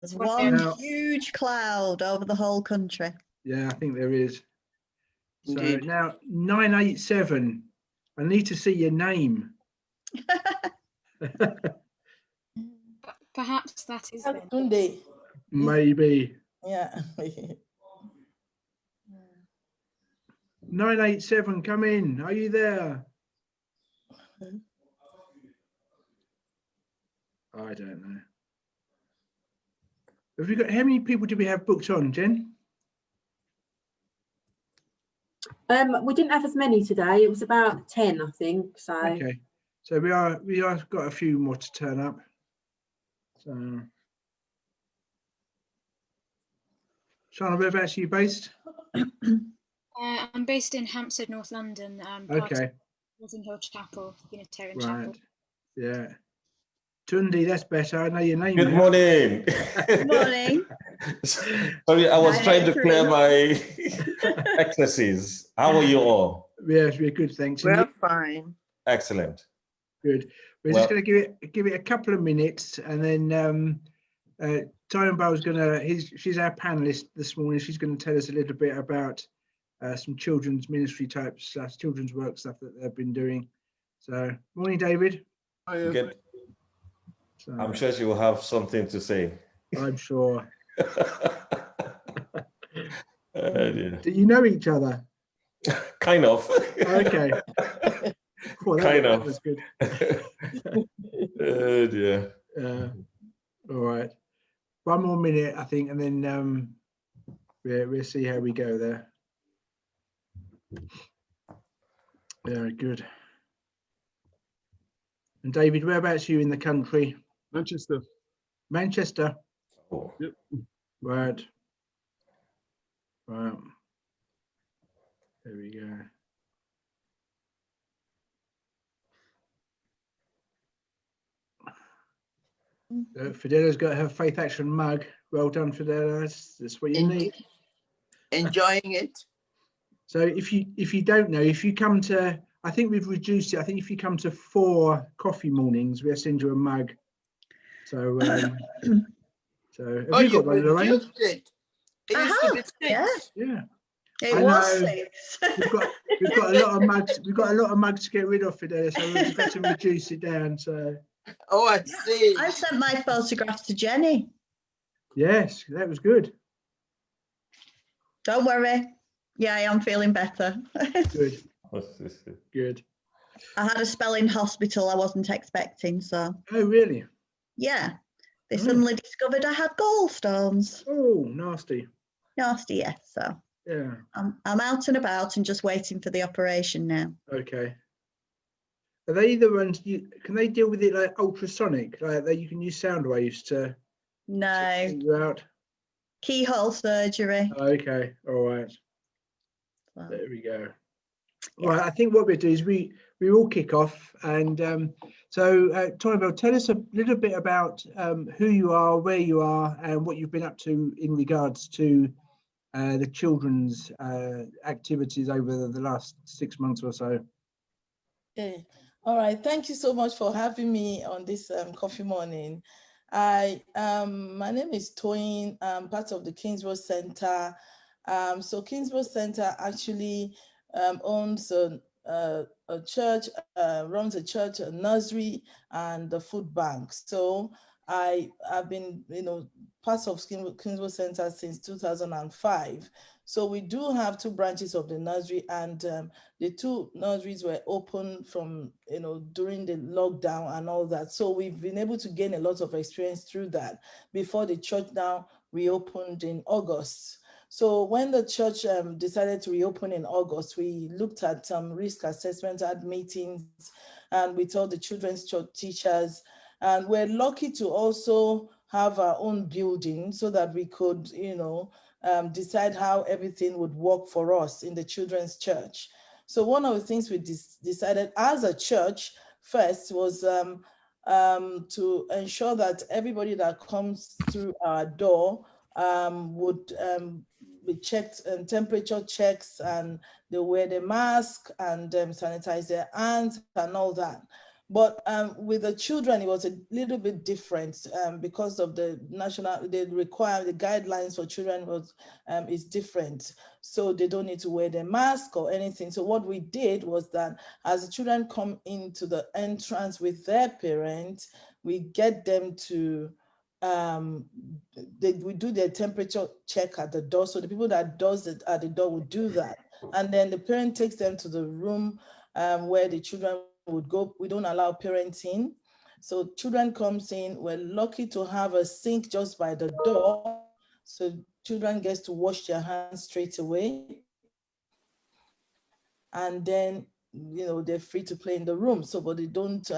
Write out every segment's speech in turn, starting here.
There's Well, one Now- huge cloud over the whole country. Yeah, I think there is. So Indeed. now 987. I need to see your name. Perhaps that is them. Tunde. Maybe. Yeah. 987, come in. Are you there? I don't know. Have we got, how many people do we have booked on, Jen? We didn't have as many today. It was about 10, I think. So Okay, so we are got a few more to turn up. So, Shana, whereabouts are you based? I'm based in Hampstead, North London. Part Okay, of Untitled Chapter, Unitarian right. Chapel. Yeah. Tundi, that's better. I know your name. Good now. morning. Good morning. Sorry, I was Hi, trying to clear Catherine. my excesses. How are you all? Yes, we're good, thanks. And We're you? fine. Excellent. Good. We're Well- just going to give it a couple of minutes, and then Tyrone Bell's she's our panelist this morning. She's going to tell us a little bit about some children's ministry type stuff, children's work stuff that they've been doing. So, morning, David. Good. So, I'm sure she will have something to say. I'm sure. Dear. Do you know each other? Kind of. Okay. Well, Kind that of. was good. Oh dear. All right. One more minute, I think, and then we'll see how we go there. Very good. And David, whereabouts are you in the country? Manchester. Manchester. Oh. Yep. Right. Right. There we go. Fidela's got her Faith Action mug. Well done, Fidela. That's what you need. Enjoying it. So if you don't know, if you come to, I think we've reduced it. I think if you come to 4 coffee mornings, we'll send you a mug. So so have you got one, Lorraine? reduced it. It I used to be have, 6. yeah. Yeah. It I was know. 6. We've got a lot of mugs. We've got a lot of mugs to get rid of today, so we've got to reduce it down. So Oh, I see. I sent my photographs to Jenny. yes, that was good. Don't worry. Yeah, I am feeling better. Good. Good. I had a spell in hospital I wasn't expecting, so Oh, really? yeah. They Oh. suddenly discovered I had gallstones. Oh, nasty. Nasty, yes. So Yeah. I'm out and about and just waiting for the operation now. Okay. Are they the ones can they deal with it like ultrasonic? Like that you can use sound waves to No, sort you out? keyhole surgery. Okay. All right. So, There we go. Yeah. Right. I think what we'll do is we will kick off, and so Tyrone, tell us a little bit about who you are, where you are, and what you've been up to in regards to the children's activities over the last 6 months or so. Okay. All right. Thank you so much for having me on this coffee morning. My name is Toyin. I'm part of the Kingsborough Center. So Kingsborough Center actually owns a church, runs a church, a nursery, and a food bank. So I've been, part of Kingsborough Center since 2005. So we do have 2 branches of the nursery, and the 2 nurseries were open from, during the lockdown and all that. So we've been able to gain a lot of experience through that before the church now reopened in August. So when the church decided to reopen in August, we looked at some risk assessment, had meetings, and we told the children's church teachers, and we're lucky to also have our own building so that we could, decide how everything would work for us in the children's church. So one of the things we decided as a church first was to ensure that everybody that comes through our door would be checked, temperature checks, and they wear the mask and sanitize their hands and all that. But with the children, it was a little bit different because of the guidelines for children is different. So they don't need to wear the mask or anything. So what we did was that as the children come into the entrance with their parents, we get them to, we do their temperature check at the door. So the people that does it at the door will do that. And then the parent takes them to the room where the children would go. We don't allow parents in. So children comes in, we're lucky to have a sink just by the door. So children gets to wash their hands straight away. And then, they're free to play in the room. So, but they don't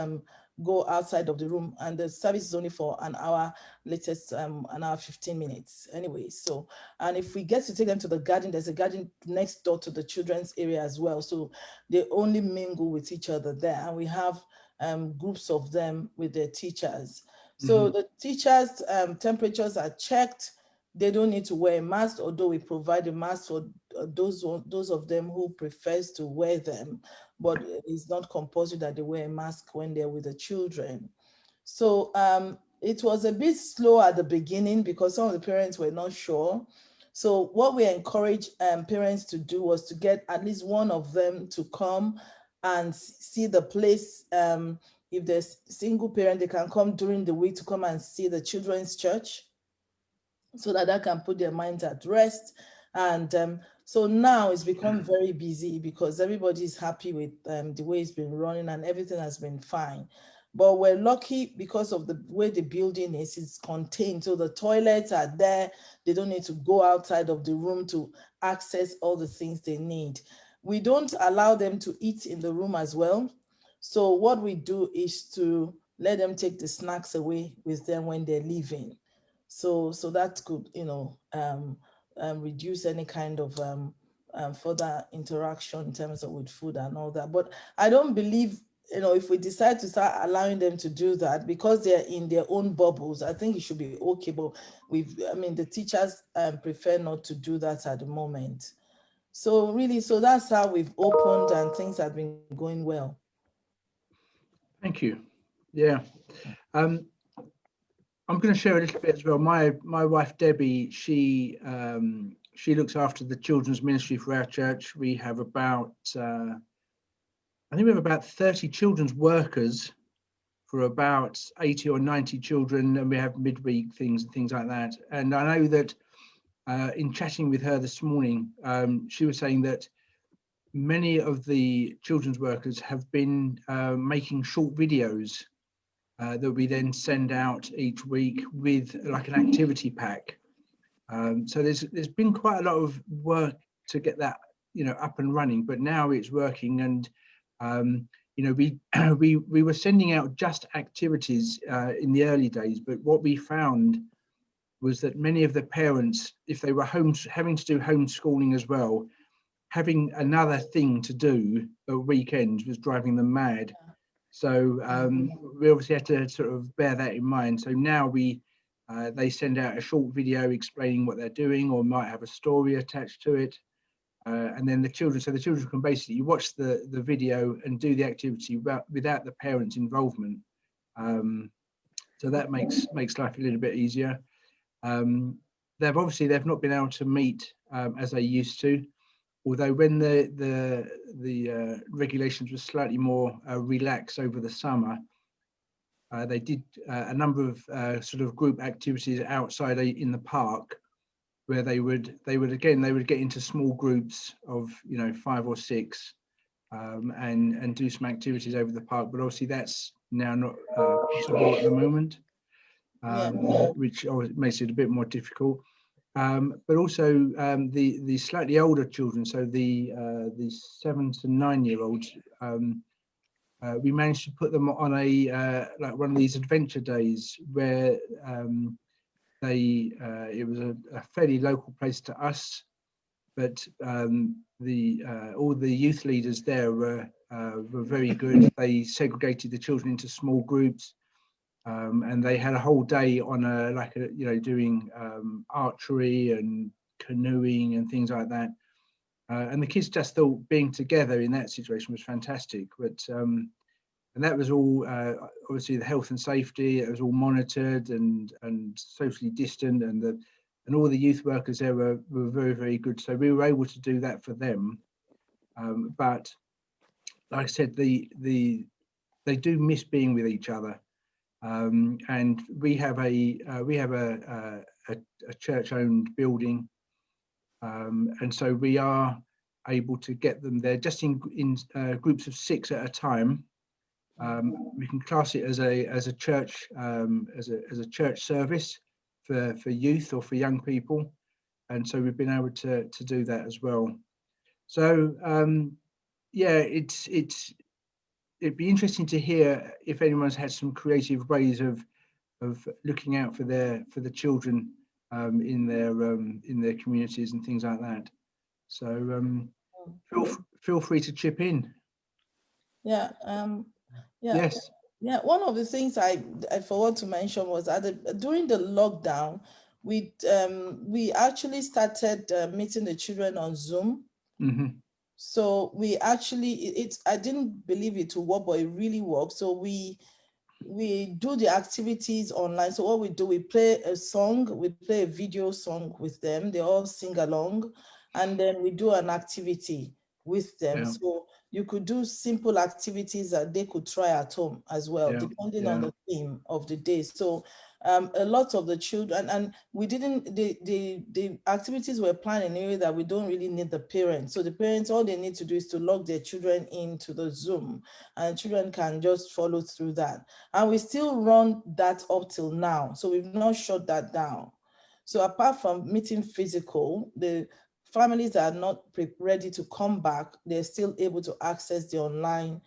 go outside of the room, and the service is only for an hour, latest an hour 15 minutes anyway. So, and if we get to take them to the garden, there's a garden next door to the children's area as well. So they only mingle with each other there, and we have groups of them with their teachers. So the teachers' temperatures are checked. They don't need to wear a mask, although we provide a mask for those of them who prefers to wear them, but it's not compulsory that they wear a mask when they're with the children. So it was a bit slow at the beginning because some of the parents were not sure. So what we encourage parents to do was to get at least one of them to come and see the place. If there's single parent, they can come during the week to come and see the children's church, so that can put their minds at rest. And so now it's become very busy because everybody's happy with the way it's been running and everything has been fine. But we're lucky because of the way the building is, it's contained. So the toilets are there. They don't need to go outside of the room to access all the things they need. We don't allow them to eat in the room as well. So what we do is to let them take the snacks away with them when they're leaving. So that could, reduce any kind of further interaction in terms of with food and all that. But I don't believe, if we decide to start allowing them to do that because they're in their own bubbles, I think it should be okay. But the teachers prefer not to do that at the moment. So really, so that's how we've opened and things have been going well. Thank you. Yeah. I'm going to share a little bit as well. My wife Debbie, she looks after the children's ministry for our church. We have about I think we have about 30 children's workers for about 80 or 90 children, and we have midweek things and things like that. And I know that in chatting with her this morning, she was saying that many of the children's workers have been making short videos that we then send out each week with like an activity pack. So there's been quite a lot of work to get that up and running, but now it's working. And we were sending out just activities in the early days, but what we found was that many of the parents, if they were having to do homeschooling as well, having another thing to do at weekends was driving them mad. So we obviously had to sort of bear that in mind. So now they send out a short video explaining what they're doing, or might have a story attached to it. And then the children can basically watch the video and do the activity without the parents' involvement. So that makes life a little bit easier. They've not been able to meet as they used to, although when the regulations were slightly more relaxed over the summer, they did a number of sort of group activities outside in the park, where they would get into small groups of 5 or 6 and do some activities over the park. But obviously that's now not possible at the moment, which makes it a bit more difficult. But also the slightly older children, so the 7 to 9 year olds, we managed to put them on like one of these adventure days where it was a fairly local place to us, but all the youth leaders there were very good. They segregated the children into small groups, and they had a whole day on doing archery and canoeing and things like that. And the kids just thought being together in that situation was fantastic. But and that was all obviously the health and safety. It was all monitored and socially distant, and all the youth workers there were very, very good. So we were able to do that for them. But like I said, they do miss being with each other. And we have a church-owned building, and so we are able to get them there just in groups of 6 at a time. We can class it as a church church service for youth or for young people, and so we've been able to do that as well. So yeah, it'd be interesting to hear if anyone's had some creative ways of looking out for the children in their communities and things like that. So feel free to chip in. Yeah. Yeah. Yes. Yeah. One of the things I forgot to mention was that during the lockdown, we actually started meeting the children on Zoom. Mm-hmm. So we actually, I didn't believe it would work, but it really worked. So we do the activities online. So what we do, we play a song, we play a video song with them. They all sing along, and then we do an activity with them. Yeah. So you could do simple activities that they could try at home as well, Yeah. depending Yeah. on the theme of the day. So a lot of the children, and we didn't, the activities were planned in a way that we don't really need the parents. So the parents, all they need to do is to log their children into the Zoom, and children can just follow through that. And we still run that up till now. So we've not shut that down. So apart from meeting physical, the families that are not ready to come back, they're still able to access the online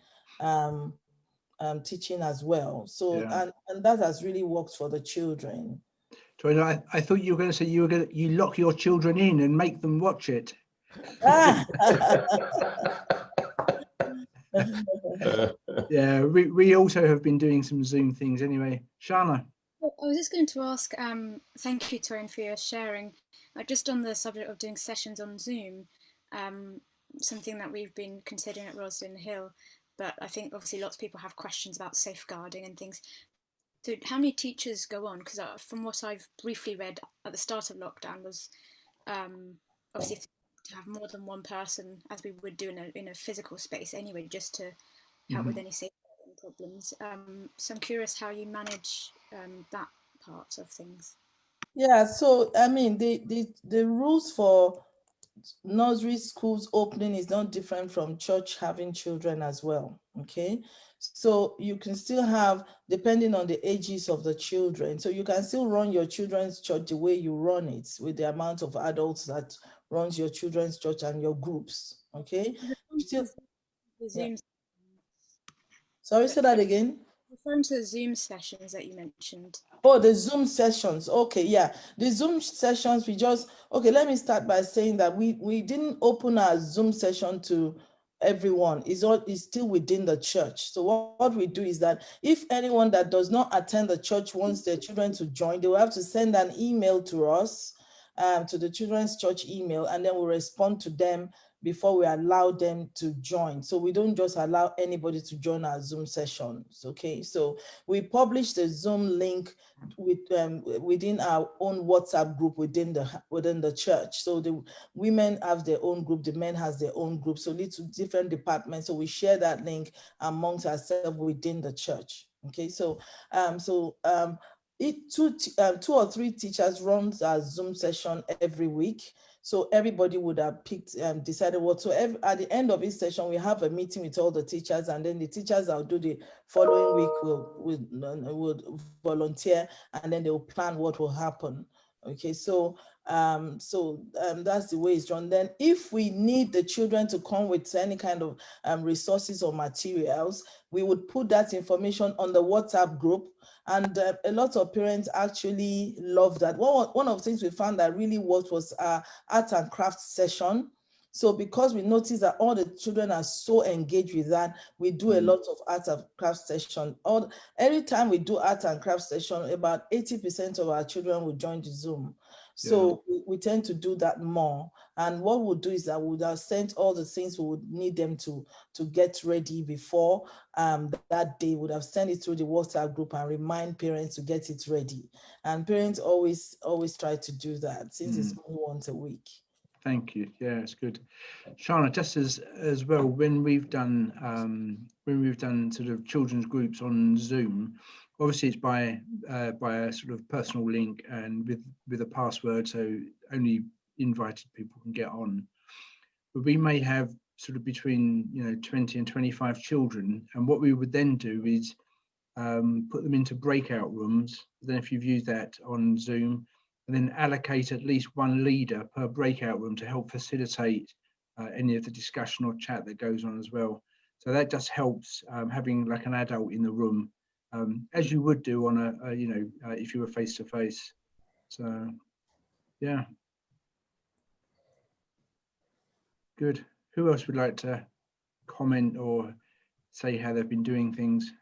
teaching as well. So, Yeah. and that has really worked for the children. So I thought you were going to say you lock your children in and make them watch it. Yeah, we also have been doing some Zoom things anyway. Shana. I was just going to ask, thank you, Torin, for your sharing. Just on the subject of doing sessions on Zoom, something that we've been considering at Roslyn Hill, but I think obviously lots of people have questions about safeguarding and things. So how many teachers go on? Because from what I've briefly read at the start of lockdown was obviously to have more than one person, as we would do in a physical space anyway, just to help with any safeguarding problems. So I'm curious how you manage that part of things. Yeah, so I mean, the rules for nursery schools opening is not different from church having children as well. Okay, so you can still have, depending on the ages of the children, so you can still run your children's church the way you run it, with the amount of adults that runs your children's church and your groups. Okay, still, the Zoom. Yeah. Sorry, say that again. Referring to the Zoom sessions that you mentioned. Oh, the Zoom sessions. Okay, yeah. The Zoom sessions, okay, let me start by saying that we didn't open our Zoom session to everyone. It's still within the church. So what we do is that if anyone that does not attend the church wants their children to join, they will have to send an email to us, to the children's church email, and then we'll respond to them before we allow them to join. So we don't just allow anybody to join our Zoom sessions, okay? So we publish the Zoom link within our own WhatsApp group within the church. So the women have their own group, the men has their own group, so little different departments. So we share that link amongst ourselves within the church, okay? So two or three teachers run our Zoom session every week. So everybody would have decided what. So at the end of each session, we have a meeting with all the teachers, and then the teachers that will do the following week will volunteer, and then they will plan what will happen. Okay, so that's the way it's done. Then if we need the children to come with any kind of resources or materials, we would put that information on the WhatsApp group. And a lot of parents actually love that. One of the things we found that really worked was our art and craft session. So because we noticed that all the children are so engaged with that, we do a lot of art and craft session. Every time we do art and craft session, about 80% of our children will join the Zoom. So we tend to do that more. And what we'll do is that we would have sent all the things we would need them to get ready before that day. Would have sent it through the WhatsApp group and remind parents to get it ready. And parents always try to do that, since it's only once a week. Thank you. Yeah, it's good. Shana, just as well, when we've done sort of children's groups on Zoom, obviously it's by a sort of personal link and with a password, so only invited people can get on. But we may have sort of between 20 and 25 children, and what we would then do is put them into breakout rooms. Then if you've used that on Zoom, and then allocate at least one leader per breakout room to help facilitate any of the discussion or chat that goes on as well. So that just helps having like an adult in the room, as you would do on if you were face to face. So, yeah. Good. Who else would like to comment or say how they've been doing things?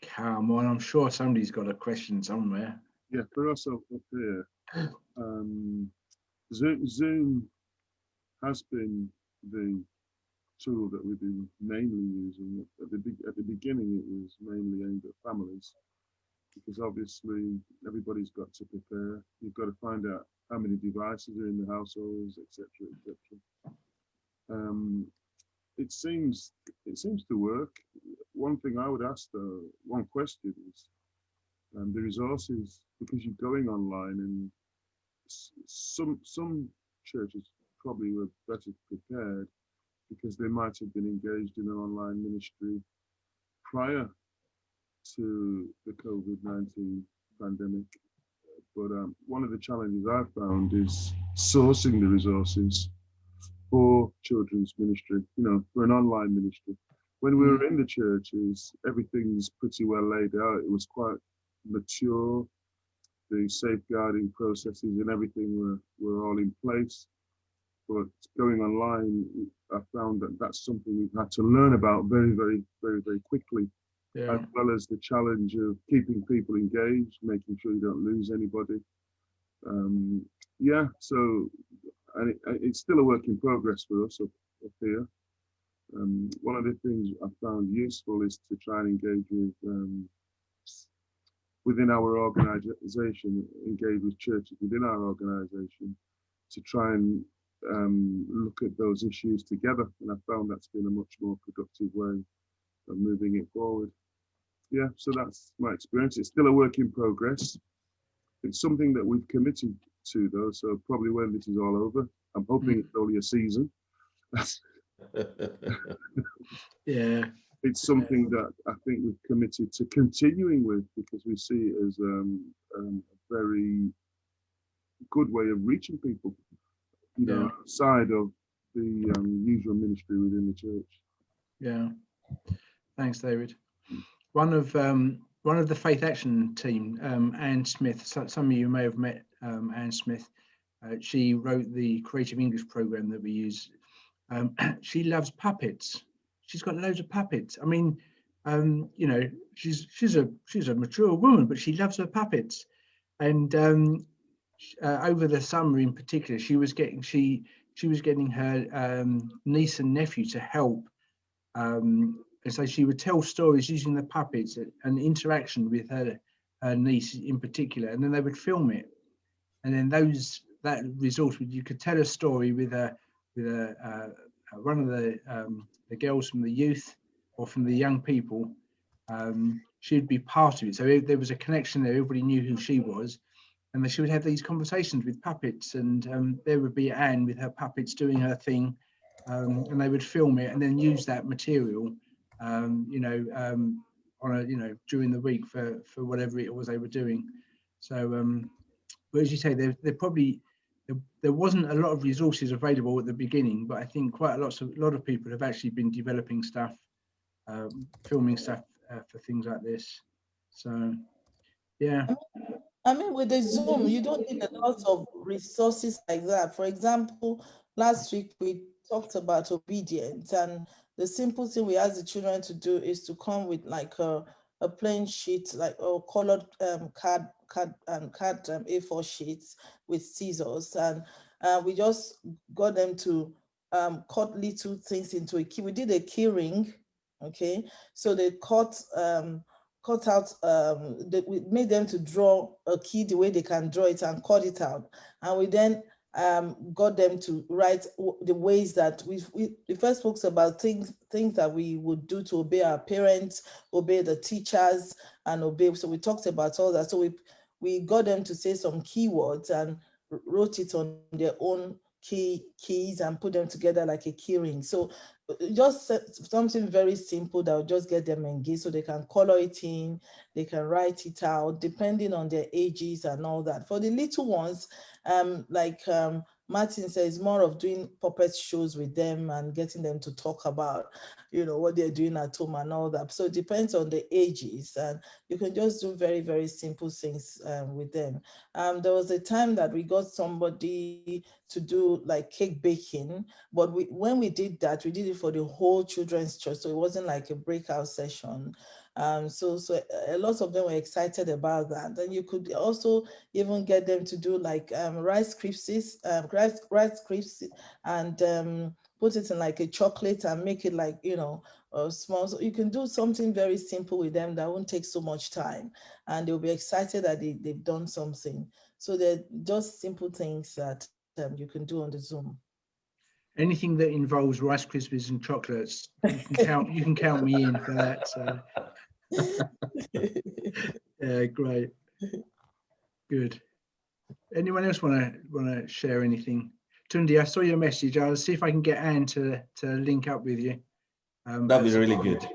Come on, I'm sure somebody's got a question somewhere. Yeah, for us up here, Zoom has been the tool that we've been mainly using. At the beginning, it was mainly aimed at families, because obviously everybody's got to prepare. You've got to find out how many devices are in the households, etc., etc. It seems to work. One thing I would ask, though, one question is the resources, because you're going online, and some churches probably were better prepared because they might have been engaged in an online ministry prior to the COVID-19 pandemic. But one of the challenges I've found is sourcing the resources for children's ministry, for an online ministry. When we were in the churches, everything's pretty well laid out. It was quite mature. The safeguarding processes and everything were all in place. But going online, I found that that's something we've had to learn about very, very, very, very quickly. Yeah. As well as the challenge of keeping people engaged, making sure you don't lose anybody. So it's still a work in progress for us up here. One of the things I found useful is to try and engage with, within our organisation, engage with churches within our organisation to try and look at those issues together. And I found that's been a much more productive way of moving it forward. Yeah, so that's my experience. It's still a work in progress. It's something that we've committed to, though, so probably when this is all over, I'm hoping it's only a season. Yeah. It's something that I think we've committed to continuing with, because we see it as a very good way of reaching people, outside of the usual ministry within the church. Yeah. Thanks, David. One of the Faith Action team, Anne Smith. Some of you may have met Anne Smith. She wrote the Creative English program that we use. She loves puppets. She's got loads of puppets. I mean, she's a mature woman, but she loves her puppets. And over the summer, in particular, she was getting her niece and nephew to help. And so she would tell stories using the puppets and interaction with her niece in particular, and then they would film it. And then that resource, you could tell a story with one of the girls from the youth or from the young people. She'd be part of it, so there was a connection there. Everybody knew who she was, and she would have these conversations with puppets, and there would be Anne with her puppets doing her thing, and they would film it and then use that material during the week for whatever it was they were doing. So but as you say, there wasn't a lot of resources available at the beginning, but I think quite a lot of people have actually been developing stuff, filming stuff for things like this. So yeah. I mean, with the Zoom, you don't need a lot of resources like that. For example, last week we talked about obedience, and the simple thing we ask the children to do is to come with like a plain sheet, like or colored card A4 sheets with scissors, and we just got them to cut little things into a key. We did a key ring, okay? So they cut out, we made them to draw a key the way they can draw it and cut it out. And we then got them to write the ways that we first spoke about things that we would do to obey our parents, obey the teachers, and obey. So we talked about all that. So we got them to say some keywords and wrote it on their own keys and put them together like a key ring. So just something very simple that will just get them engaged, so they can color it in, they can write it out depending on their ages and all that. For the little ones, like Martin says, more of doing puppet shows with them and getting them to talk about, what they're doing at home and all that. So it depends on the ages, and you can just do very, very simple things with them. There was a time that we got somebody to do like cake baking, but when we did that, we did it for the whole children's church, so it wasn't like a breakout session. So a lot of them were excited about that. And you could also even get them to do like rice Krispies, and put it in like a chocolate and make it like, small. So you can do something very simple with them that won't take so much time, and they'll be excited that they've done something. So they're just simple things that you can do on the Zoom. Anything that involves Rice Krispies and chocolates, you can count me in for that. So. Yeah, great, good. Anyone else want to share anything? Tundi, I saw your message. I'll see if I can get Anne to link up with you. That'd be really good.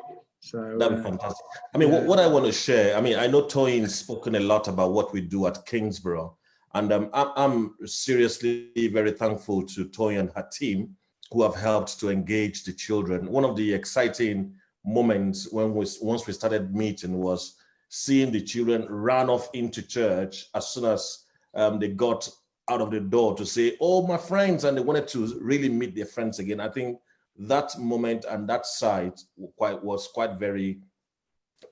So that'd be fantastic. I mean, what I want to share, I mean, I know Toyin's spoken a lot about what we do at Kingsborough, and I'm seriously very thankful to Toyin and her team who have helped to engage the children. One of the exciting moments once we started meeting was seeing the children run off into church as soon as they got out of the door to say, "Oh, my friends," and they wanted to really meet their friends again. I think that moment and that sight was quite very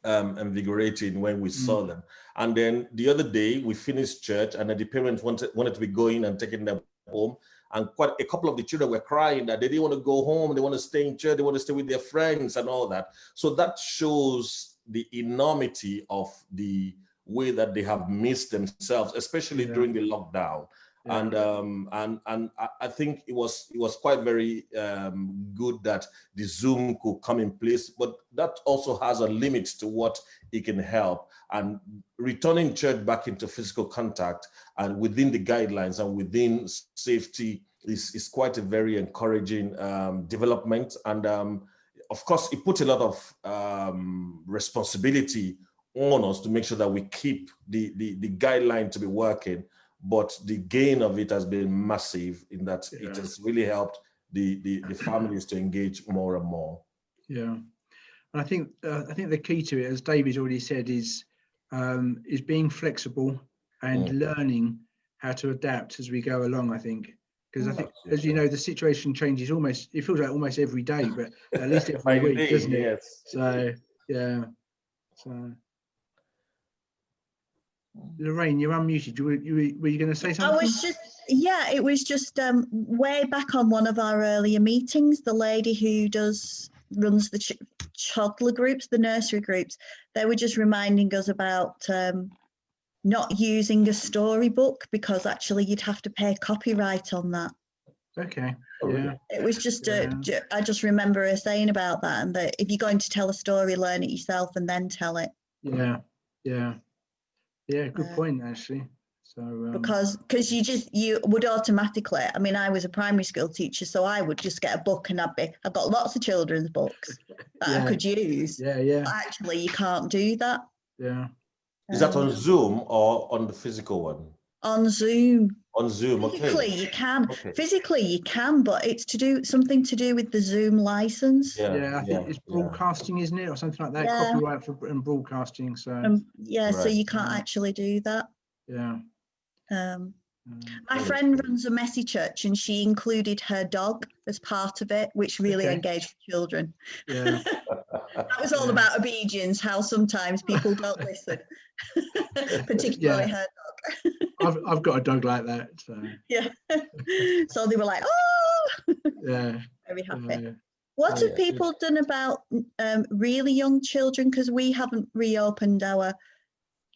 invigorating when we saw them. And then the other day we finished church, and then the parents wanted to be going and taking them home, and quite a couple of the children were crying that they didn't want to go home, they want to stay in church, they want to stay with their friends and all that. So that shows the enormity of the way that they have missed themselves, especially during the lockdown. And I think it was quite very good that the Zoom could come in place, but that also has a limit to what it can help. And returning church back into physical contact and within the guidelines and within safety is quite a very encouraging development. And of course, it puts a lot of responsibility on us to make sure that we keep the guideline to be working. But the gain of it has been massive in that it has really helped the families to engage more and more. Yeah, I think the key to it, as David already said, is being flexible and learning how to adapt as we go along. I think because I think, as you know, the situation changes almost. It feels like almost every day, but at least every week, doesn't it? Yes. So yeah. So. Lorraine, you're unmuted. Were you going to say something? It was just way back on one of our earlier meetings, the lady who runs the toddler groups, the nursery groups, they were just reminding us about not using a storybook, because actually you'd have to pay copyright on that. Okay. Yeah. It was just I just remember her saying about that, and that if you're going to tell a story, learn it yourself and then tell it. Yeah, good point, actually. So because you would automatically, I mean, I was a primary school teacher, so I would just get a book, and I've got lots of children's books that I could use. But actually, you can't do that. Yeah. Is that on Zoom or on the physical one? On Zoom. On Zoom, Physically, you can. Okay. Physically, you can, but it's something to do with the Zoom license. I think it's broadcasting, isn't it, or something like that? Copyright and broadcasting. So so you can't actually do that. Yeah. My friend runs a messy church and she included her dog as part of it, which really Okay. engaged children. Yeah. That was all about obedience, how sometimes people don't listen, particularly her dog. I've got a dog like that. So Yeah. So they were like, oh, yeah. very happy. Yeah. What Oh, have people done about really young children? Because we haven't reopened our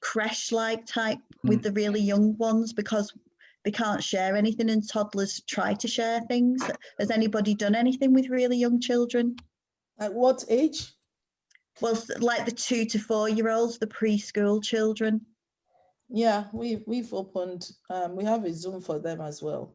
creche-like type with the really young ones because they can't share anything and toddlers try to share things. Has anybody done anything with really young children? At what age? Well, like the 2 to 4 year olds, the preschool children. Yeah, we've opened, we have a Zoom for them as well.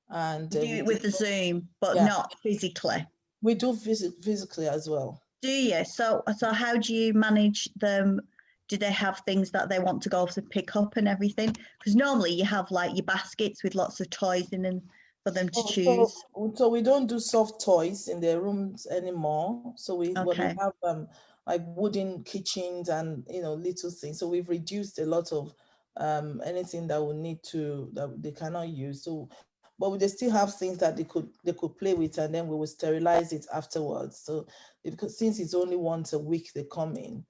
And You do it with the Zoom, but not physically. We do physically as well. Do you? So how do you manage them? Do they have things that they want to go to pick up and everything? Because normally you have like your baskets with lots of toys in them for them to choose. So we don't do soft toys in their rooms anymore. So we have like wooden kitchens and little things. So we've reduced a lot of anything that we need to that they cannot use. So, but they still have things that they could play with, and then we will sterilize it afterwards. So since it's only once a week they come in.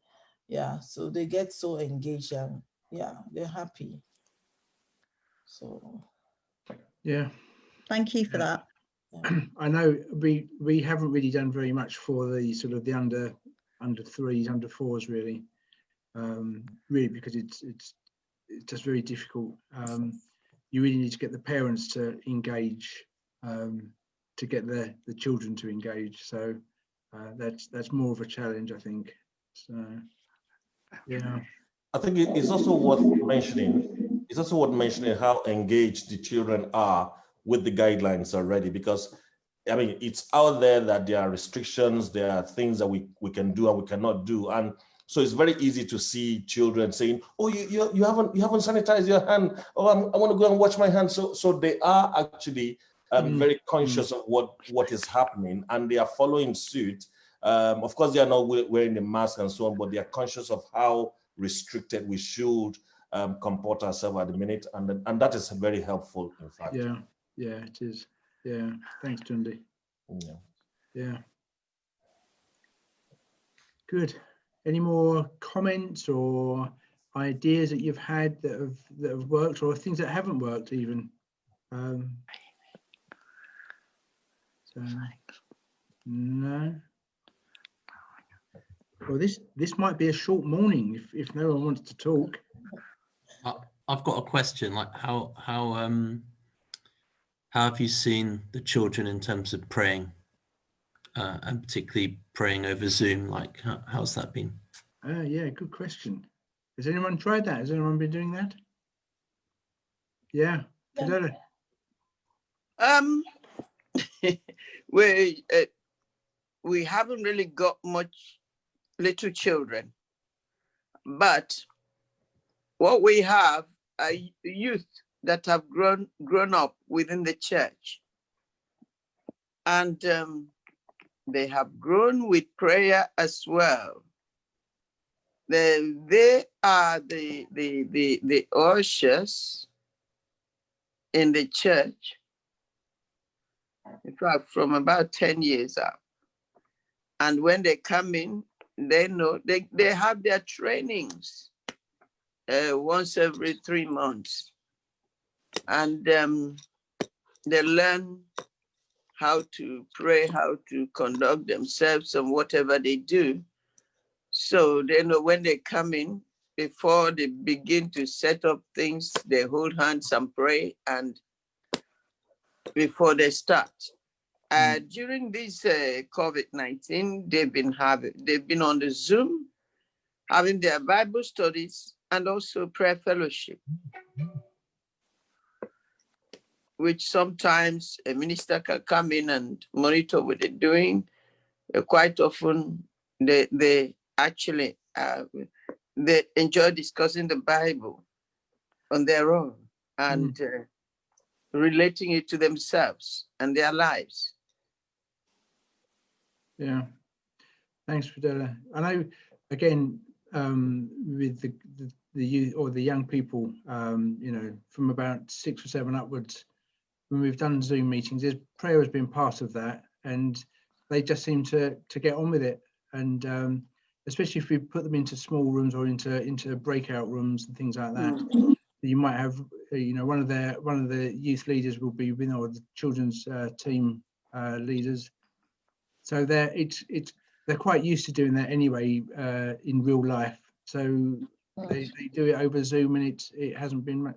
Yeah, so they get so engaged and they're happy. So yeah. Thank you for that. I know we haven't really done very much for the sort of the under 3s, under 4s really, really because it's just very difficult. You really need to get the parents to engage, to get the children to engage. So that's more of a challenge, I think. So yeah. I think it's also worth mentioning. It's also worth mentioning how engaged the children are with the guidelines already, because I mean it's out there that there are restrictions, there are things that we can do and we cannot do, and so it's very easy to see children saying, "Oh, you haven't sanitized your hand. Oh, I want to go and wash my hands." So they are actually very conscious of what is happening, and they are following suit. Of course, they are not wearing the mask and so on, but they are conscious of how restricted we should comport ourselves at the minute, and that is very helpful, in fact. Yeah, it is. Yeah, thanks, Tundi. Yeah. Good. Any more comments or ideas that you've had that have worked, or things that haven't worked even? So no. Well, this might be a short morning if no one wants to talk. I've got a question. Like how have you seen the children in terms of praying, and particularly praying over Zoom? Like how's that been? Yeah, good question. Has anyone tried that? Has anyone been doing that? Yeah, Fidela. We haven't really got much little children, but what we have are youth that have grown up within the church, and they have grown with prayer as well. They are the ushers in the church. In fact, from about 10 years up. And when they come in, they know they have their trainings once every 3 months. And they learn how to pray, how to conduct themselves and whatever they do. So they know when they come in, before they begin to set up things, they hold hands and pray, and before they start. During this COVID-19, they've been on the Zoom, having their Bible studies and also prayer fellowship, which sometimes a minister can come in and monitor what they're doing. Quite often, they actually they enjoy discussing the Bible on their own and relating it to themselves and their lives. Yeah, thanks, Fidela. I know, again, with the youth or the young people, you know, from about 6 or 7 upwards, when we've done Zoom meetings, prayer has been part of that, and they just seem to get on with it. And especially if we put them into small rooms or into breakout rooms and things like that, you might have, you know, one of the youth leaders will be, you know, or the children's team leaders. So they're quite used to doing that anyway in real life. So they do it over Zoom, and it hasn't been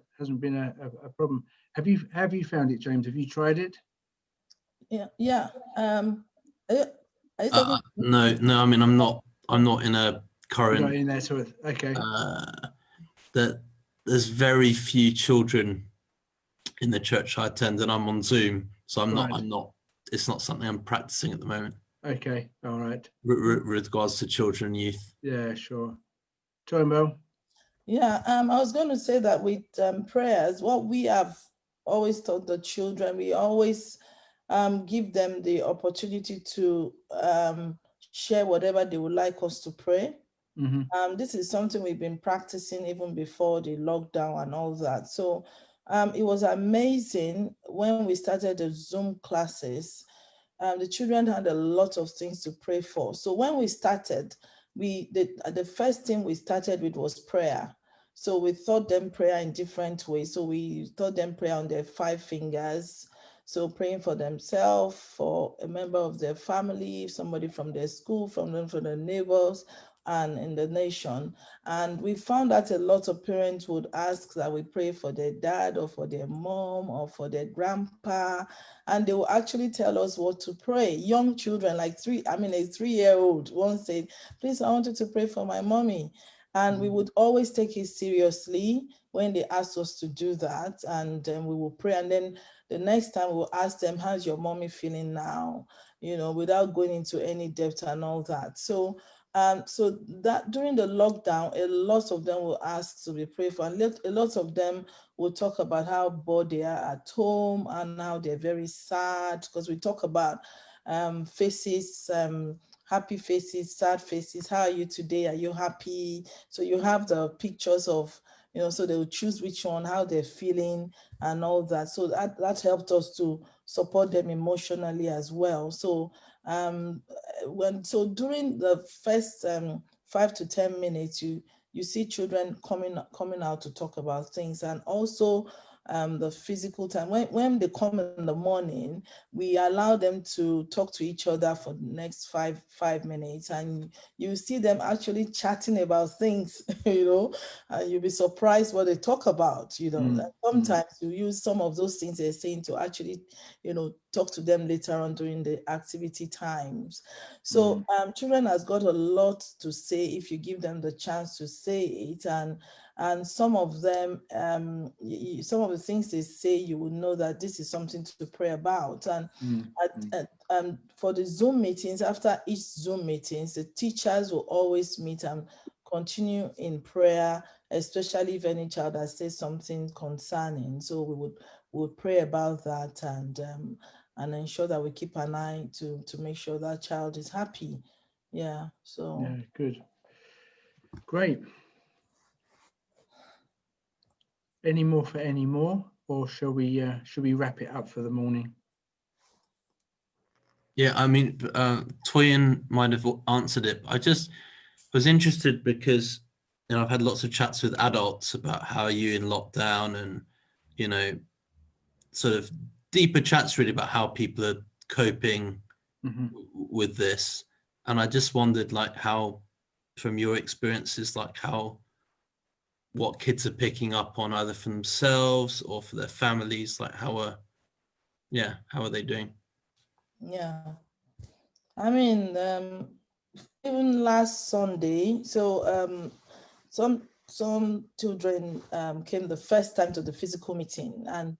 a problem. Have you found it, James? Have you tried it? Yeah. Are you talking? No. I mean, I'm not in a current. You're not in there, sort of. Okay. That there's very few children in the church I attend, and I'm on Zoom, so I'm not. It's not something I'm practicing at the moment. Okay. All right. With regards to children and youth. Yeah. Sure. Mel. Yeah. I was going to say that with prayers, what we have always taught the children, we always give them the opportunity to share whatever they would like us to pray. This is something we've been practicing even before the lockdown and all that. So it was amazing when we started the Zoom classes. The children had a lot of things to pray for. So when we started, the first thing we started with was prayer. So we taught them prayer in different ways. So we taught them prayer on their 5 fingers. So praying for themselves, for a member of their family, somebody from their school, from their neighbors, and in the nation. And we found that a lot of parents would ask that we pray for their dad or for their mom or for their grandpa, and they will actually tell us what to pray. Young children, like a 3-year-old once said, please, I wanted to pray for my mommy. And we would always take it seriously when they asked us to do that, and we will pray. And then the next time we'll ask them, how's your mommy feeling now? You know, without going into any depth and all that. So that during the lockdown, a lot of them will ask to be prayed for, and a lot of them will talk about how bored they are at home and how they're very sad, because we talk about faces, happy faces, sad faces. How are you today? Are you happy? So you have the pictures of, you know, so they will choose which one, how they're feeling and all that. So that helped us to support them emotionally as well. So during the first 5 to 10 minutes, you see children coming out to talk about things, and also the physical time. When they come in the morning, we allow them to talk to each other for the next five minutes, and you see them actually chatting about things, you know, and you'll be surprised what they talk about, you know. Sometimes you use some of those things they're saying to actually, you know, talk to them later on during the activity times. So children has got a lot to say if you give them the chance to say it, and some of them, some of the things they say, you will know that this is something to pray about. And for the Zoom meetings, after each Zoom meetings, the teachers will always meet and continue in prayer, especially if any child has said something concerning. So we would pray about that and ensure that we keep an eye to make sure that child is happy. Yeah. So. Yeah. Good. Great. Any more, or shall we wrap it up for the morning? Yeah, I mean, Toyin might have answered it. I just was interested because, you know, I've had lots of chats with adults about how you in lockdown, and, you know, sort of deeper chats really about how people are coping with this. And I just wondered, like, how, from your experiences, like what kids are picking up on, either for themselves or for their families, like how are they doing? Yeah, I mean, even last Sunday, so some children came the first time to the physical meeting, and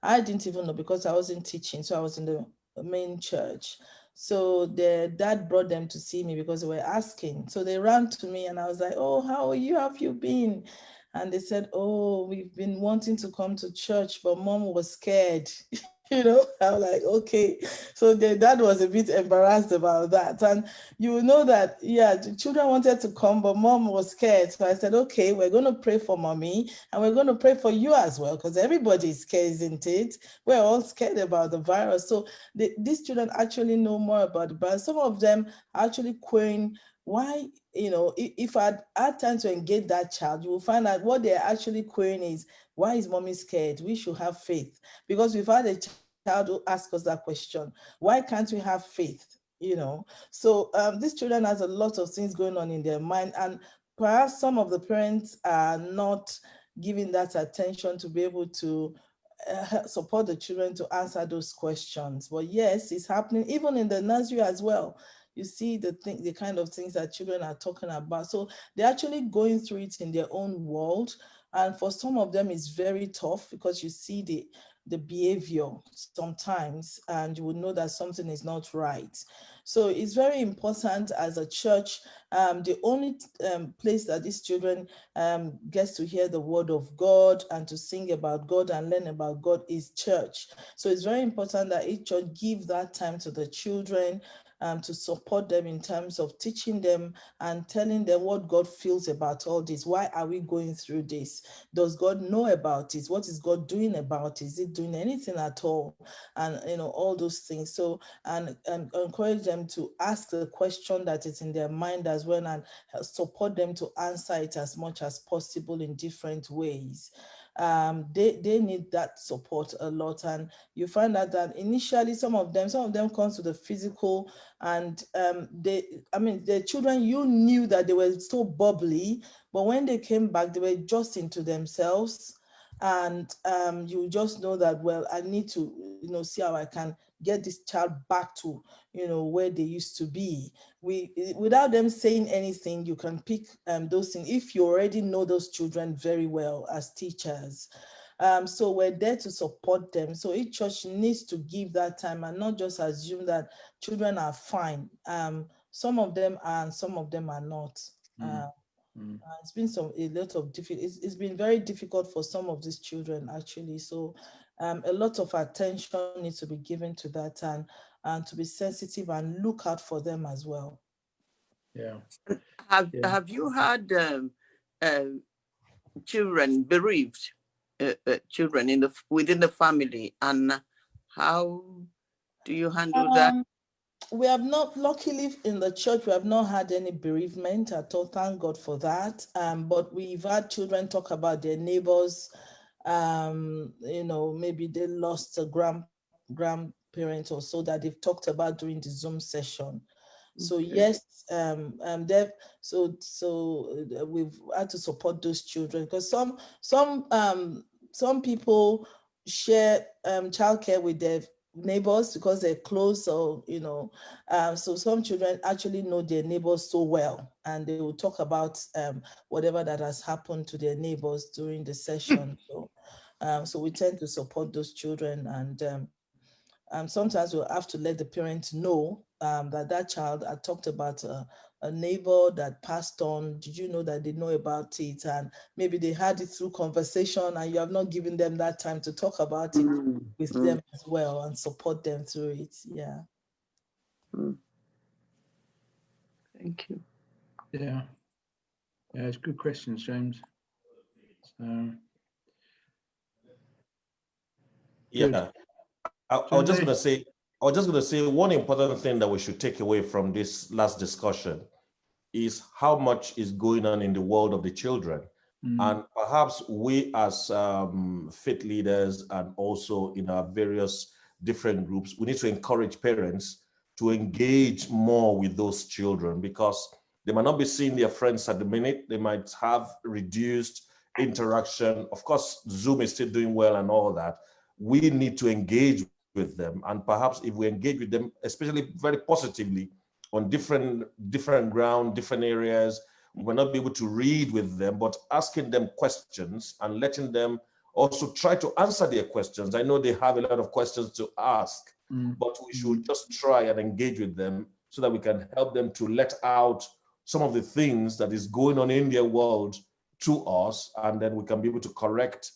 I didn't even know because I wasn't teaching, so I was in the main church. So their dad brought them to see me because they were asking. So they ran to me, and I was like, "Oh, how are you? How have you been?" And they said, "Oh, we've been wanting to come to church, but mom was scared." I'm like, okay. So the dad was a bit embarrassed about that. And you know that, yeah, the children wanted to come, but mom was scared. So I said, okay, we're going to pray for mommy and we're going to pray for you as well, because everybody is scared, isn't it? We're all scared about the virus. So these children actually know more about the virus. Some of them are actually querying why, if I had time to engage that child, you will find out what they're actually querying is, why is mommy scared? We should have faith. Because we've had a child who asked us that question, why can't we have faith? So these children has a lot of things going on in their mind, and perhaps some of the parents are not giving that attention to be able to support the children to answer those questions. But yes, it's happening even in the nursery as well. You see the kind of things that children are talking about. So they're actually going through it in their own world. And for some of them, it's very tough because you see the behavior sometimes, and you would know that something is not right. So it's very important as a church. The only place that these children gets to hear the word of God and to sing about God and learn about God is church. So it's very important that each church give that time to the children, to support them in terms of teaching them and telling them what God feels about all this. Why are we going through this? Does God know about it? What is God doing about it? Is it doing anything at all? And all those things. So and encourage them to ask the question that is in their mind as well, and support them to answer it as much as possible in different ways. They need that support a lot, and you find out that initially some of them come to the physical, and the children, you knew that they were so bubbly, but when they came back, they were just into themselves, and you just know that, well, I need to see how I can get this child back to where they used to be. Without them saying anything, you can pick those things if you already know those children very well as teachers. So we're there to support them. So each church needs to give that time and not just assume that children are fine. Some of them are and some of them are not. It's been it's been very difficult for some of these children actually. So a lot of attention needs to be given to that, and to be sensitive and look out for them as well. Yeah. Have you had children, bereaved children within the family, and how do you handle that? We have not, luckily in the church, we have not had any bereavement at all. Thank God for that. But we've had children talk about their neighbors. Maybe they lost a grandparent or so that they've talked about during the Zoom session. So yes, we've had to support those children, because some people share childcare with their neighbors because they're close, or so some children actually know their neighbors so well, and they will talk about whatever that has happened to their neighbors during the session. So we tend to support those children, and sometimes we'll have to let the parents know that child had talked about a neighbor that passed on. Did you know that they know about it? And maybe they had it through conversation, and you have not given them that time to talk about it with them as well and support them through it. Yeah. Thank you. Yeah, it's good questions, James. Yeah, I was just going to say one important thing that we should take away from this last discussion is how much is going on in the world of the children. And perhaps we as faith leaders, and also in our various different groups, we need to encourage parents to engage more with those children, because they might not be seeing their friends at the minute. They might have reduced interaction. Of course, Zoom is still doing well and all that. We need to engage with them. And perhaps if we engage with them, especially very positively, on different ground, different areas, we may not be able to read with them, but asking them questions and letting them also try to answer their questions. I know they have a lot of questions to ask, but we should just try and engage with them so that we can help them to let out some of the things that is going on in their world to us, and then we can be able to correct,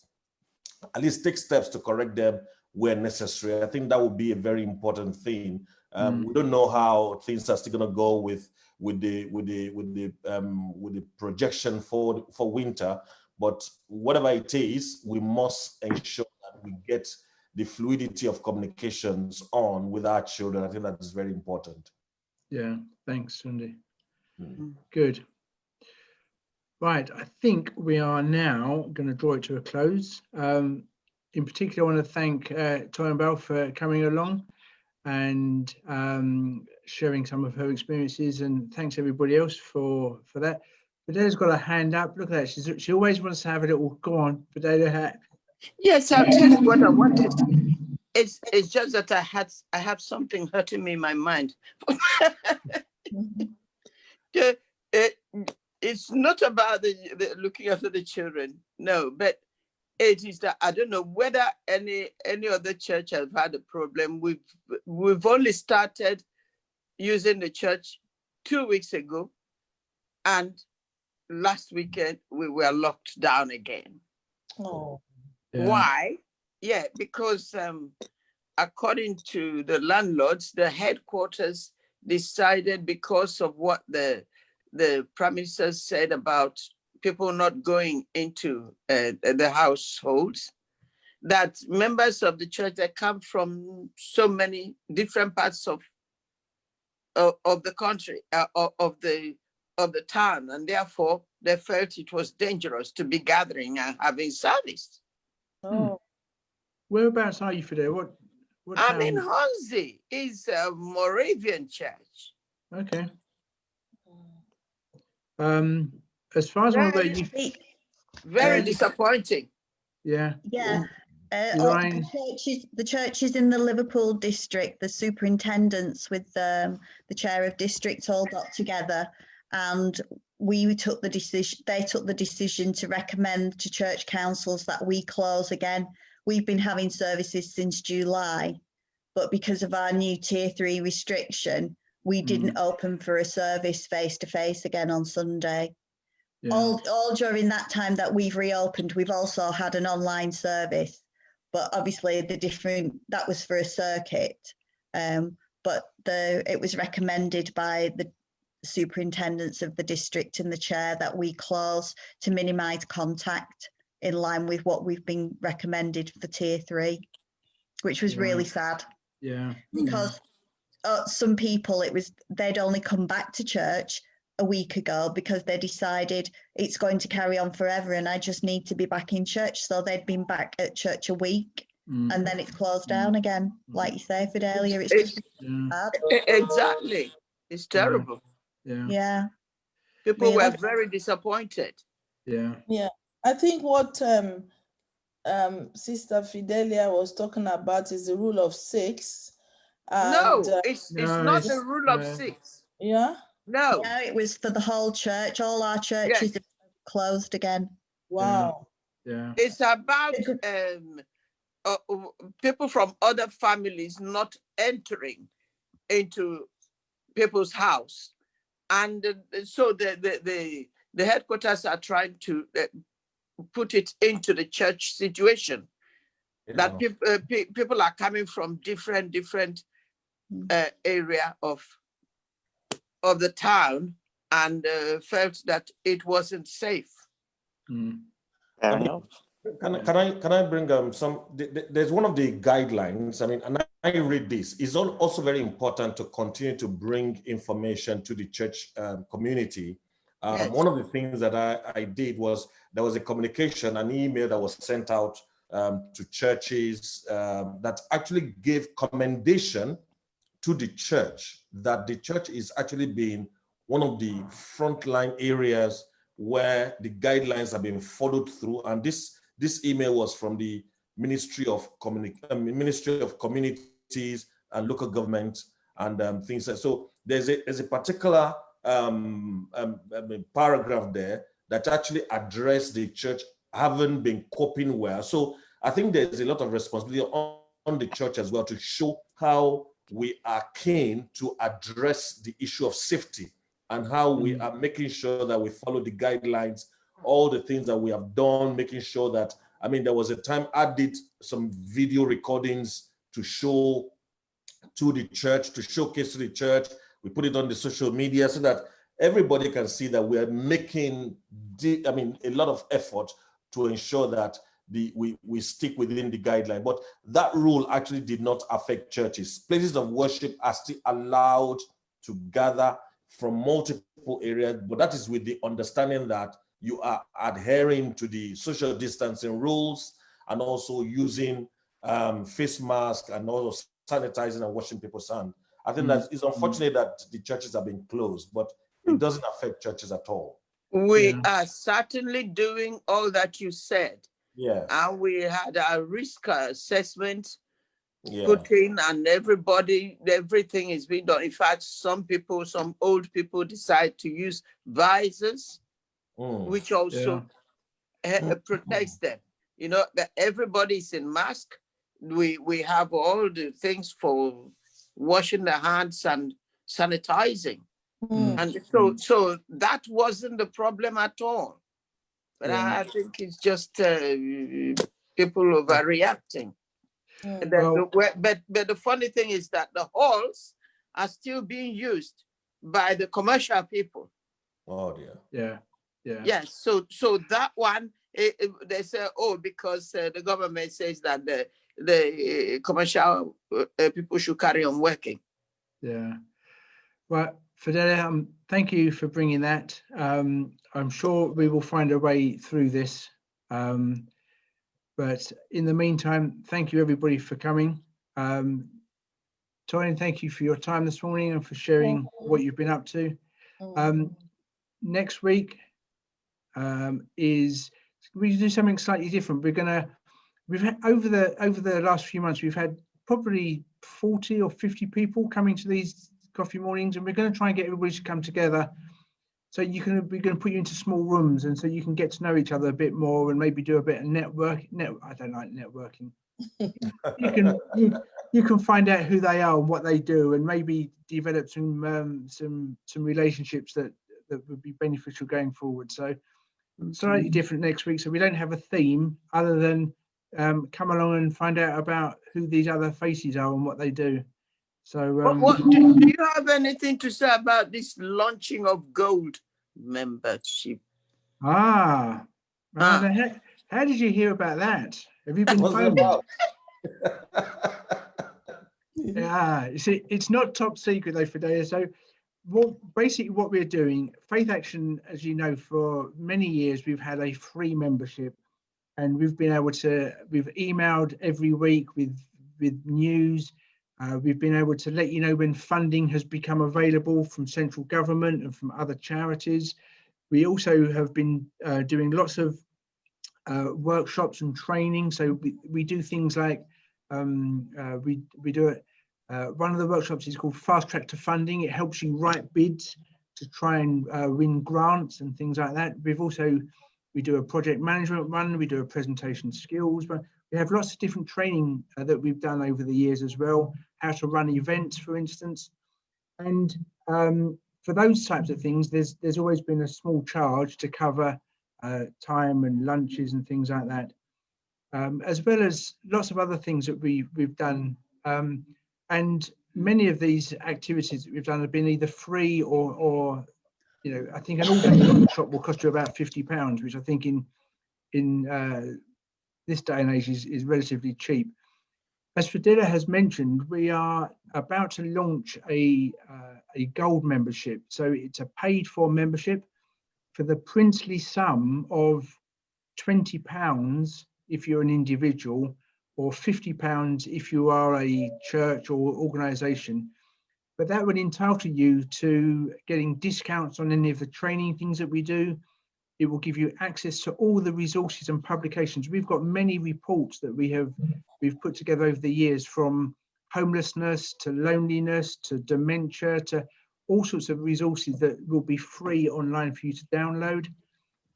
at least take steps to correct them where necessary. I think that would be a very important thing. We don't know how things are still going to go with the projection for winter, but whatever it is, we must ensure that we get the fluidity of communications on with our children. I think that is very important. Yeah, thanks, Sunday. Good. Right, I think we are now going to draw it to a close. In particular, I want to thank Toyin Bell for coming along and sharing some of her experiences, and thanks everybody else for that. Fidela's got a hand up. Look at that. She always wants to have a little. Go on, Fidela. Yes, I'll tell you what I wanted. It's just that I have something hurting me in my mind. It's not about the looking after the children, no, but it is that I don't know whether any other church has had a problem. We've only started using the church 2 weeks ago, and last weekend we were locked down again. Oh. Yeah. Why? Yeah, because according to the landlords, the headquarters decided, because of what the prime minister said about people not going into the households, that members of the church that come from so many different parts of the country, of the town, and therefore they felt it was dangerous to be gathering and having service. Oh. Whereabouts are you, Fidela? What I'm in town? Hornsey. It's a Moravian church. Okay. As far as I'm aware, you. Very disappointing. Yeah. Yeah. Ryan. The churches in the Liverpool district, the superintendents with the chair of district all got together, and they took the decision to recommend to church councils that we close again. We've been having services since July, but because of our new tier 3 restriction, we didn't open for a service face-to-face again on Sunday. Yeah. All during that time that we've reopened, we've also had an online service, but obviously that was for a circuit. But it was recommended by the superintendents of the district and the chair that we close to minimise contact, in line with what we've been recommended for tier 3, which was really sad. Yeah. Because some people, they'd only come back to church a week ago because they decided it's going to carry on forever and I just need to be back in church. So they'd been back at church a week and then it's closed down again. Like you say, Fidelia, it's just bad. Exactly. It's terrible. Yeah. People were very disappointed. Yeah. Yeah. I think what Sister Fidelia was talking about is the rule of 6. And, it's not the rule of 6. Yeah? No. Yeah, it was for the whole church. All our churches are closed again. Wow. Yeah. It's about people from other families not entering into people's house. And so the headquarters are trying to put it into the church situation, that people are coming from different area of the town and felt that it wasn't safe. Fair enough. Can I bring some? There's one of the guidelines. I mean, and I read this. It's also very important to continue to bring information to the church community. One of the things that I did was there was a communication, an email that was sent out to churches that actually gave commendation to the church, that the church is actually being one of the frontline areas where the guidelines have been followed through. And this email was from the Ministry of Communities and Local Government and things. So there's a particular paragraph there that actually addressed the church haven't been coping well. So I think there's a lot of responsibility on the church as well to show how we are keen to address the issue of safety and how we are making sure that we follow the guidelines, all the things that we have done, making sure that I mean, there was a time I did some video recordings to show to the church, to showcase to the church. We put it on the social media so that everybody can see that we are making, a lot of effort to ensure that we stick within the guideline. But that rule actually did not affect churches. Places of worship are still allowed to gather from multiple areas, but that is with the understanding that you are adhering to the social distancing rules and also using face masks and also sanitizing and washing people's hands. I think that it's unfortunate that the churches have been closed, but it doesn't affect churches at all. We are certainly doing all that you said. Yes. And we had a risk assessment put in, and everything is being done. In fact, some old people decide to use visors, which also protects them. You know, that everybody's in mask. We have all the things for washing the hands and sanitizing. And so that wasn't the problem at all. But I think it's just people overreacting. But the funny thing is that the halls are still being used by the commercial people. Oh dear. Yes. So that one, they say, because the government says that the commercial people should carry on working. Yeah. Well, Fidelia, thank you for bringing that. I'm sure we will find a way through this. But in the meantime, thank you everybody for coming. Toyin, thank you for your time this morning and for sharing what you've been up to. Next week we do something slightly different. We've had over the last few months, we've had probably 40 or 50 people coming to these coffee mornings, and we're going to try and get everybody to come together. So we're going to put you into small rooms, and so you can get to know each other a bit more, and maybe do a bit of I don't like networking. you can find out who they are and what they do, and maybe develop some relationships that would be beneficial going forward. So slightly different next week. So we don't have a theme other than come along and find out about who these other faces are and what they do. So do you have anything to say about this launching of gold membership? How did you hear about that? Have you been phoned? You see, it's not top secret though, Fidelia. So basically what we're doing, Faith Action, as you know, for many years we've had a free membership, and we've emailed every week with news. We've been able to let you know when funding has become available from central government and from other charities. We also have been doing lots of workshops and training. So we do things like we do it. One of the workshops is called Fast Track to Funding. It helps you write bids to try and win grants and things like that. We do a project management one. We do a presentation skills, but we have lots of different training that we've done over the years as well. How to run events, for instance. And for those types of things, there's always been a small charge to cover time and lunches and things like that, as well as lots of other things that we've done. And many of these activities that we've done have been either free or I think an all-day workshop will cost you about £50, which I think in this day and age is relatively cheap. As Fidelia has mentioned, we are about to launch a gold membership. So it's a paid-for membership for the princely sum of £20 if you're an individual, or £50 if you are a church or organisation. But that would entitle you to getting discounts on any of the training things that we do. It will give you access to all the resources and publications. We've got many reports that we've put together over the years, from homelessness to loneliness to dementia to all sorts of resources that will be free online for you to download.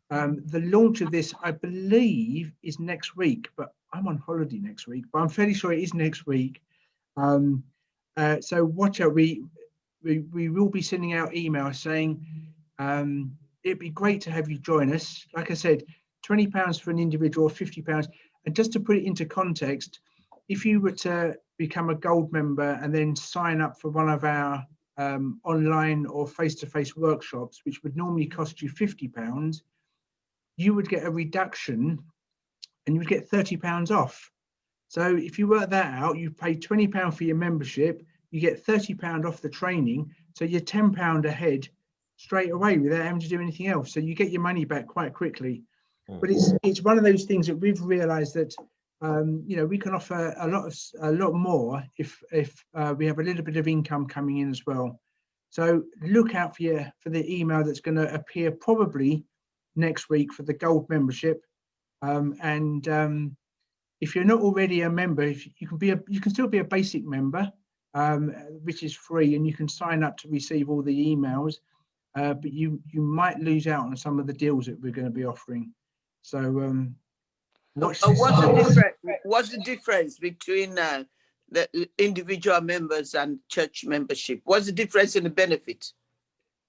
The launch of this, I believe, is next week, but I'm on holiday next week, but I'm fairly sure it is next week. So watch out. We will be sending out emails saying it'd be great to have you join us. Like I said, £20 for an individual, or £50. And just to put it into context, if you were to become a gold member and then sign up for one of our online or face-to-face workshops, which would normally cost you £50, you would get a reduction and you would get £30 off. So if you work that out, you pay £20 for your membership, you get £30 off the training, so you're £10 ahead straight away without having to do anything else. So you get your money back quite quickly. But it's one of those things that we've realised that we can offer a lot more if we have a little bit of income coming in as well. So look out for the email that's going to appear probably next week for the gold membership. If you're not already a member, you can still be a basic member, which is free, and you can sign up to receive all the emails. But you might lose out on some of the deals that we're going to be offering. So what's the difference between the individual members and church membership? What's the difference in the benefit?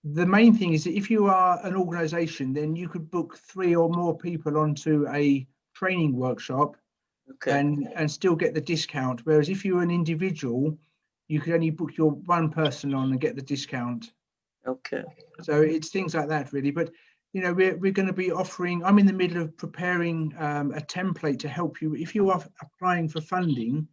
The main thing is that if you are an organization, then you could book 3 or more people onto a training workshop, and still get the discount. Whereas if you're an individual, you could only book your one person on and get the discount. Okay. So it's things like that, really. But we're going to be offering. I'm in the middle of preparing a template to help you if you are applying for funding.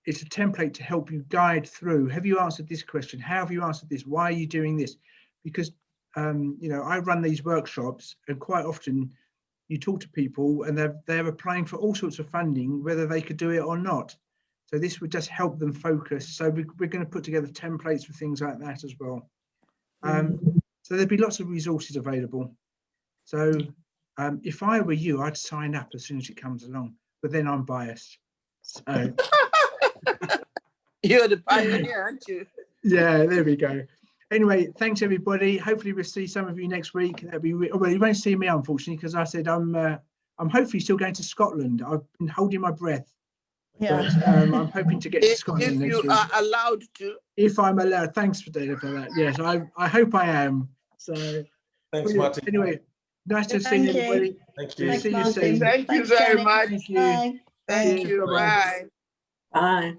It's a template to help you guide through. Have you answered this question? How have you answered this? Why are you doing this? Because I run these workshops, and quite often you talk to people and they're applying for all sorts of funding, whether they could do it or not. So this would just help them focus. So we're going to put together templates for things like that as well. So there'll be lots of resources available. So if I were you, I'd sign up as soon as it comes along, but then I'm biased. So you're the pioneer, aren't you? Yeah, there we go. Anyway, thanks everybody. Hopefully we'll see some of you next week. That'll be well, you won't see me unfortunately, because I said I'm hopefully still going to Scotland. I've been holding my breath. Yeah. But, I'm hoping to get to Scotland next week. If you are allowed to. If I'm allowed. Thanks for that. Yes, I hope I am. So thanks, Martin. Anyway, nice to see you, everybody. Thank you. See you soon. Thank you very much. Thank you. Thank you. Bye. Bye.